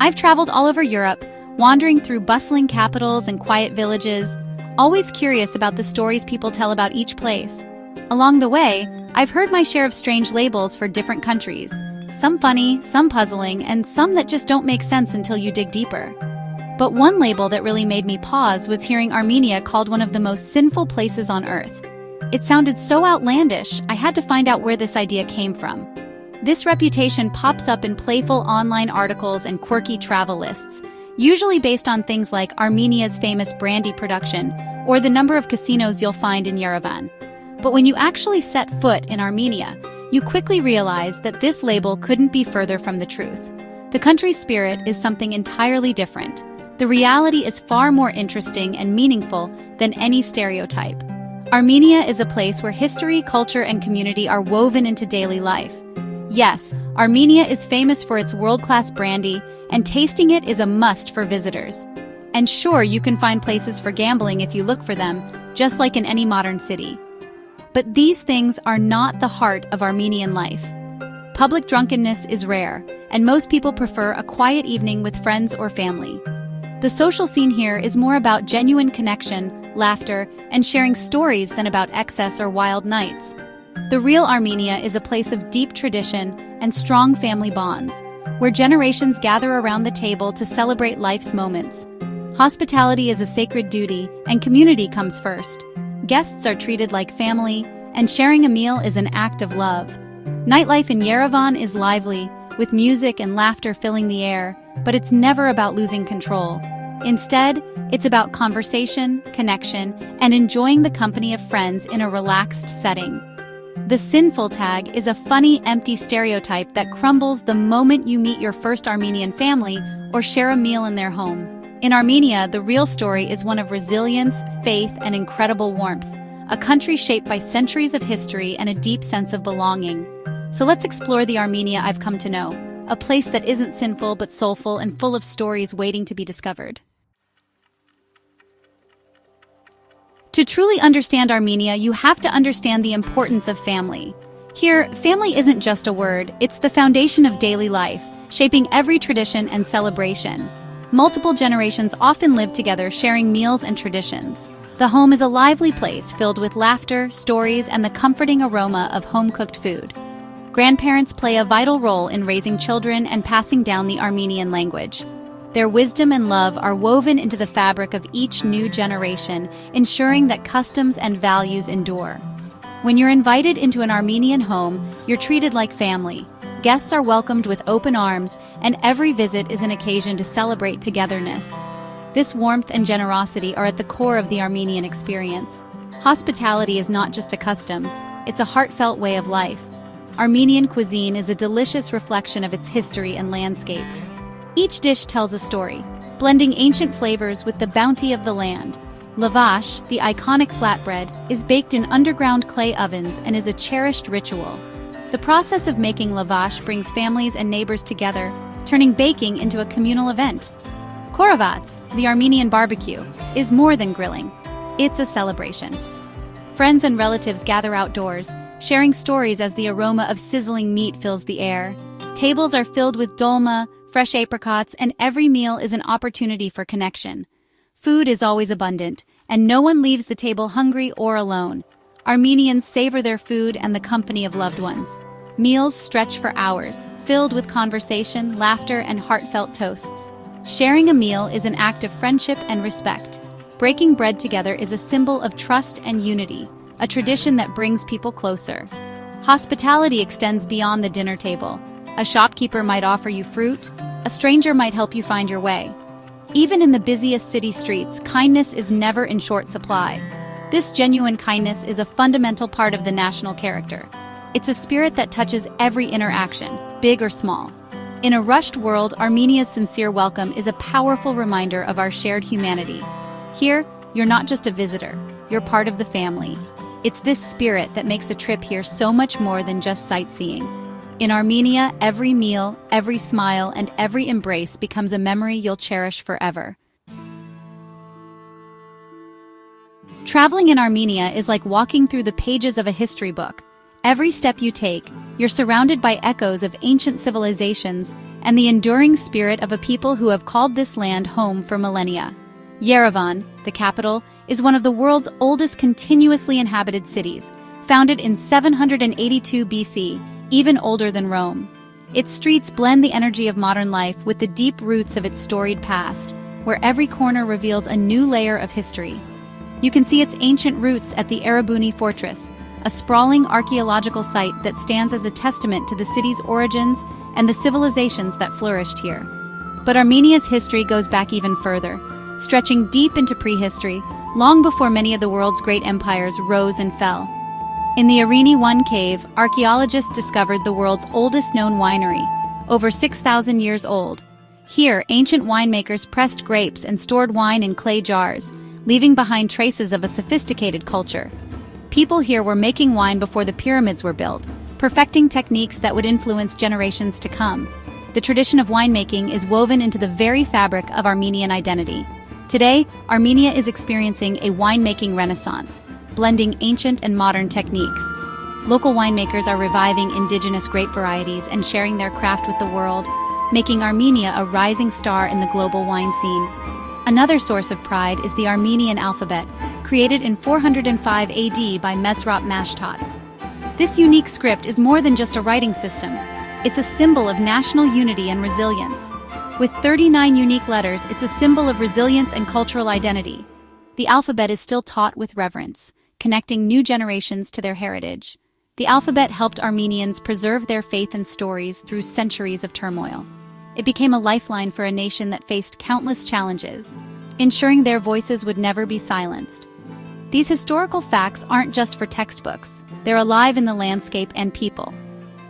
I've traveled all over Europe, wandering through bustling capitals and quiet villages, always curious about the stories people tell about each place. Along the way, I've heard my share of strange labels for different countries, some funny, some puzzling, and some that just don't make sense until you dig deeper. But one label that really made me pause was hearing Armenia called one of the most sinful places on Earth. It sounded so outlandish, I had to find out where this idea came from. This reputation pops up in playful online articles and quirky travel lists, usually based on things like Armenia's famous brandy production or the number of casinos you'll find in Yerevan. But when you actually set foot in Armenia, you quickly realize that this label couldn't be further from the truth. The country's spirit is something entirely different. The reality is far more interesting and meaningful than any stereotype. Armenia is a place where history, culture, and community are woven into daily life. Yes, Armenia is famous for its world-class brandy, and tasting it is a must for visitors. And sure, you can find places for gambling if you look for them, just like in any modern city. But these things are not the heart of Armenian life. Public drunkenness is rare, and most people prefer a quiet evening with friends or family. The social scene here is more about genuine connection, laughter, and sharing stories than about excess or wild nights. The real Armenia is a place of deep tradition and strong family bonds, where generations gather around the table to celebrate life's moments. Hospitality is a sacred duty, and community comes first. Guests are treated like family, and sharing a meal is an act of love. Nightlife in Yerevan is lively, with music and laughter filling the air, but it's never about losing control. Instead, it's about conversation, connection, and enjoying the company of friends in a relaxed setting. The sinful tag is a funny, empty stereotype that crumbles the moment you meet your first Armenian family or share a meal in their home. In Armenia, the real story is one of resilience, faith, and incredible warmth, a country shaped by centuries of history and a deep sense of belonging. So let's explore the Armenia I've come to know, a place that isn't sinful but soulful and full of stories waiting to be discovered. To truly understand Armenia, you have to understand the importance of family. Here, family isn't just a word, it's the foundation of daily life, shaping every tradition and celebration. Multiple generations often live together, sharing meals and traditions. The home is a lively place filled with laughter, stories, and the comforting aroma of home-cooked food. Grandparents play a vital role in raising children and passing down the Armenian language. Their wisdom and love are woven into the fabric of each new generation, ensuring that customs and values endure. When you're invited into an Armenian home, you're treated like family. Guests are welcomed with open arms, and every visit is an occasion to celebrate togetherness. This warmth and generosity are at the core of the Armenian experience. Hospitality is not just a custom, it's a heartfelt way of life. Armenian cuisine is a delicious reflection of its history and landscape. Each dish tells a story, blending ancient flavors with the bounty of the land. Lavash, the iconic flatbread, is baked in underground clay ovens and is a cherished ritual. The process of making lavash brings families and neighbors together, turning baking into a communal event. Khorovats, the Armenian barbecue, is more than grilling. It's a celebration. Friends and relatives gather outdoors, sharing stories as the aroma of sizzling meat fills the air. Tables are filled with dolma, fresh apricots, and every meal is an opportunity for connection. Food is always abundant, and no one leaves the table hungry or alone. Armenians savor their food and the company of loved ones. Meals stretch for hours, filled with conversation, laughter, and heartfelt toasts. Sharing a meal is an act of friendship and respect. Breaking bread together is a symbol of trust and unity, a tradition that brings people closer. Hospitality extends beyond the dinner table. A shopkeeper might offer you fruit, a stranger might help you find your way. Even in the busiest city streets, kindness is never in short supply. This genuine kindness is a fundamental part of the national character. It's a spirit that touches every interaction, big or small. In a rushed world, Armenia's sincere welcome is a powerful reminder of our shared humanity. Here, you're not just a visitor, you're part of the family. It's this spirit that makes a trip here so much more than just sightseeing. In Armenia, every meal, every smile, and every embrace becomes a memory you'll cherish forever. Traveling in Armenia is like walking through the pages of a history book. Every step you take, you're surrounded by echoes of ancient civilizations and the enduring spirit of a people who have called this land home for millennia. Yerevan, the capital, is one of the world's oldest continuously inhabited cities, founded in 782 BC, even older than Rome. Its streets blend the energy of modern life with the deep roots of its storied past, where every corner reveals a new layer of history. You can see its ancient roots at the Erebuni Fortress, a sprawling archaeological site that stands as a testament to the city's origins and the civilizations that flourished here. But Armenia's history goes back even further, stretching deep into prehistory, long before many of the world's great empires rose and fell. In the Arini 1 cave, archaeologists discovered the world's oldest known winery, over 6,000 years old. Here, ancient winemakers pressed grapes and stored wine in clay jars, leaving behind traces of a sophisticated culture. People here were making wine before the pyramids were built, perfecting techniques that would influence generations to come. The tradition of winemaking is woven into the very fabric of Armenian identity. Today, Armenia is experiencing a winemaking renaissance, blending ancient and modern techniques. Local winemakers are reviving indigenous grape varieties and sharing their craft with the world, making Armenia a rising star in the global wine scene. Another source of pride is the Armenian alphabet, created in 405 AD by Mesrop Mashtots. This unique script is more than just a writing system. It's a symbol of national unity and resilience. With 39 unique letters, it's a symbol of resilience and cultural identity. The alphabet is still taught with reverence, connecting new generations to their heritage. The alphabet helped Armenians preserve their faith and stories through centuries of turmoil. It became a lifeline for a nation that faced countless challenges, ensuring their voices would never be silenced. These historical facts aren't just for textbooks. They're alive in the landscape and people.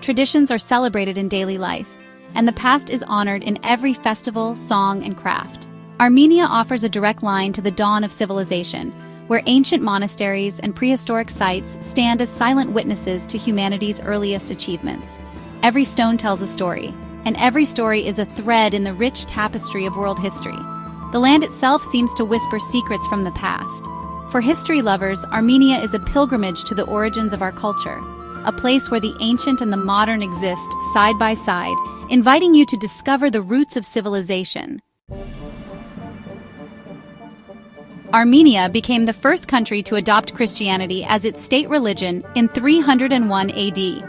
Traditions are celebrated in daily life, and the past is honored in every festival, song, and craft. Armenia offers a direct line to the dawn of civilization, where ancient monasteries and prehistoric sites stand as silent witnesses to humanity's earliest achievements. Every stone tells a story, and every story is a thread in the rich tapestry of world history. The land itself seems to whisper secrets from the past. For history lovers, Armenia is a pilgrimage to the origins of our culture, a place where the ancient and the modern exist side by side, inviting you to discover the roots of civilization. Armenia became the first country to adopt Christianity as its state religion in 301 AD.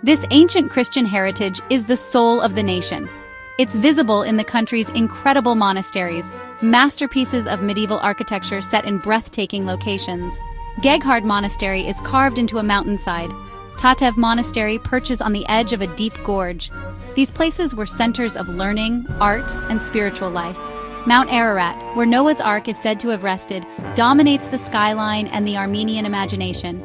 This ancient Christian heritage is the soul of the nation. It's visible in the country's incredible monasteries, masterpieces of medieval architecture set in breathtaking locations. Geghard Monastery is carved into a mountainside. Tatev Monastery perches on the edge of a deep gorge. These places were centers of learning, art, and spiritual life. Mount Ararat, where Noah's Ark is said to have rested, dominates the skyline and the Armenian imagination.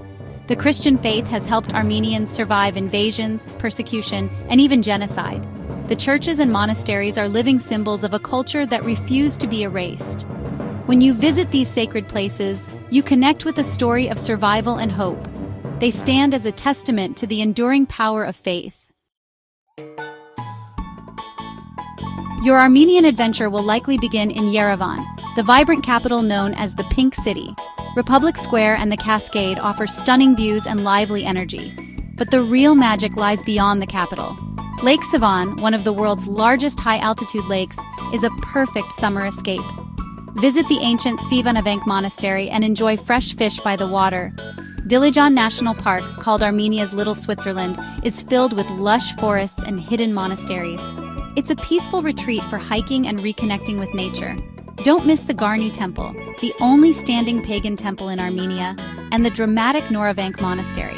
The Christian faith has helped Armenians survive invasions, persecution, and even genocide. The churches and monasteries are living symbols of a culture that refused to be erased. When you visit these sacred places, you connect with a story of survival and hope. They stand as a testament to the enduring power of faith. Your Armenian adventure will likely begin in Yerevan, the vibrant capital known as the Pink City. Republic Square and the Cascade offer stunning views and lively energy. But the real magic lies beyond the capital. Lake Sivan, one of the world's largest high-altitude lakes, is a perfect summer escape. Visit the ancient Sivanavank Monastery and enjoy fresh fish by the water. Dilijan National Park, called Armenia's Little Switzerland, is filled with lush forests and hidden monasteries. It's a peaceful retreat for hiking and reconnecting with nature. Don't miss the Garni Temple, the only standing pagan temple in Armenia, and the dramatic Noravank Monastery.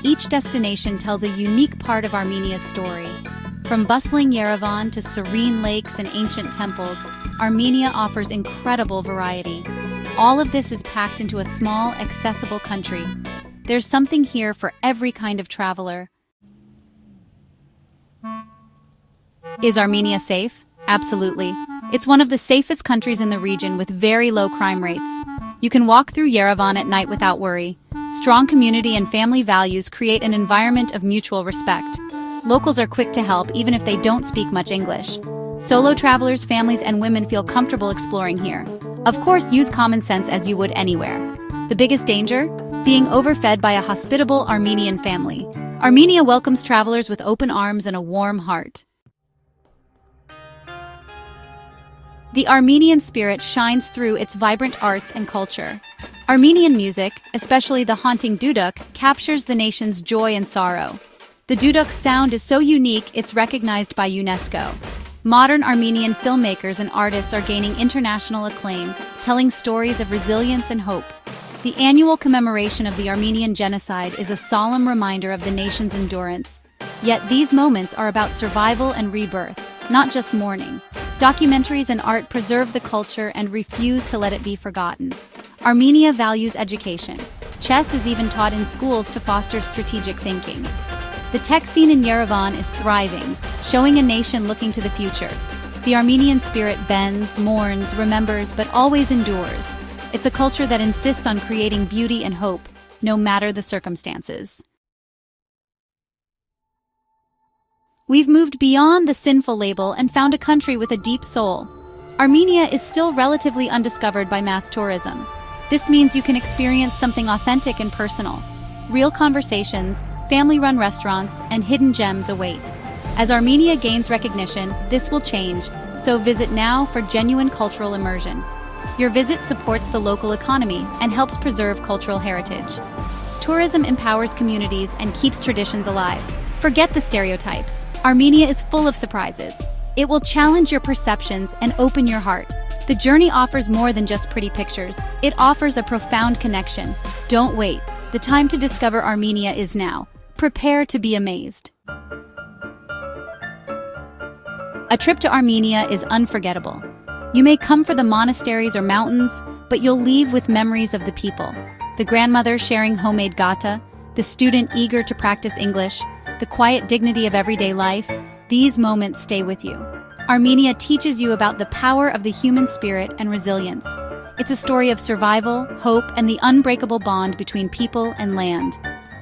Each destination tells a unique part of Armenia's story. From bustling Yerevan to serene lakes and ancient temples, Armenia offers incredible variety. All of this is packed into a small, accessible country. There's something here for every kind of traveler. Is Armenia safe? Absolutely. It's one of the safest countries in the region with very low crime rates. You can walk through Yerevan at night without worry. Strong community and family values create an environment of mutual respect. Locals are quick to help even if they don't speak much English. Solo travelers, families, and women feel comfortable exploring here. Of course, use common sense as you would anywhere. The biggest danger? Being overfed by a hospitable Armenian family. Armenia welcomes travelers with open arms and a warm heart. The Armenian spirit shines through its vibrant arts and culture. Armenian music, especially the haunting duduk, captures the nation's joy and sorrow. The duduk's sound is so unique it's recognized by UNESCO. Modern Armenian filmmakers and artists are gaining international acclaim, telling stories of resilience and hope. The annual commemoration of the Armenian genocide is a solemn reminder of the nation's endurance. Yet these moments are about survival and rebirth, not just mourning. Documentaries and art preserve the culture and refuse to let it be forgotten. Armenia values education. Chess is even taught in schools to foster strategic thinking. The tech scene in Yerevan is thriving, showing a nation looking to the future. The Armenian spirit bends, mourns, remembers, but always endures. It's a culture that insists on creating beauty and hope, no matter the circumstances. We've moved beyond the sinful label and found a country with a deep soul. Armenia is still relatively undiscovered by mass tourism. This means you can experience something authentic and personal. Real conversations, family-run restaurants, and hidden gems await. As Armenia gains recognition, this will change, so visit now for genuine cultural immersion. Your visit supports the local economy and helps preserve cultural heritage. Tourism empowers communities and keeps traditions alive. Forget the stereotypes. Armenia is full of surprises. It will challenge your perceptions and open your heart. The journey offers more than just pretty pictures. It offers a profound connection. Don't wait. The time to discover Armenia is now. Prepare to be amazed. A trip to Armenia is unforgettable. You may come for the monasteries or mountains, but you'll leave with memories of the people. The grandmother sharing homemade gata, the student eager to practice English, the quiet dignity of everyday life. These moments stay with you. Armenia teaches you about the power of the human spirit and resilience. It's a story of survival, hope, and the unbreakable bond between people and land.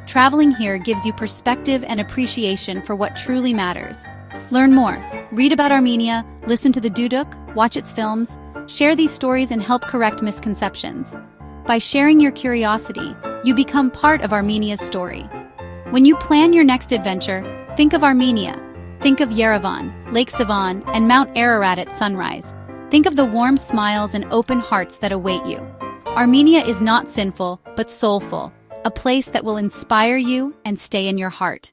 Traveling here gives you perspective and appreciation for what truly matters. Learn more. Read about Armenia, listen to the duduk, watch its films, share these stories and help correct misconceptions. By sharing your curiosity, you become part of Armenia's story. When you plan your next adventure, think of Armenia. Think of Yerevan, Lake Sivan, and Mount Ararat at sunrise. Think of the warm smiles and open hearts that await you. Armenia is not sinful, but soulful, a place that will inspire you and stay in your heart.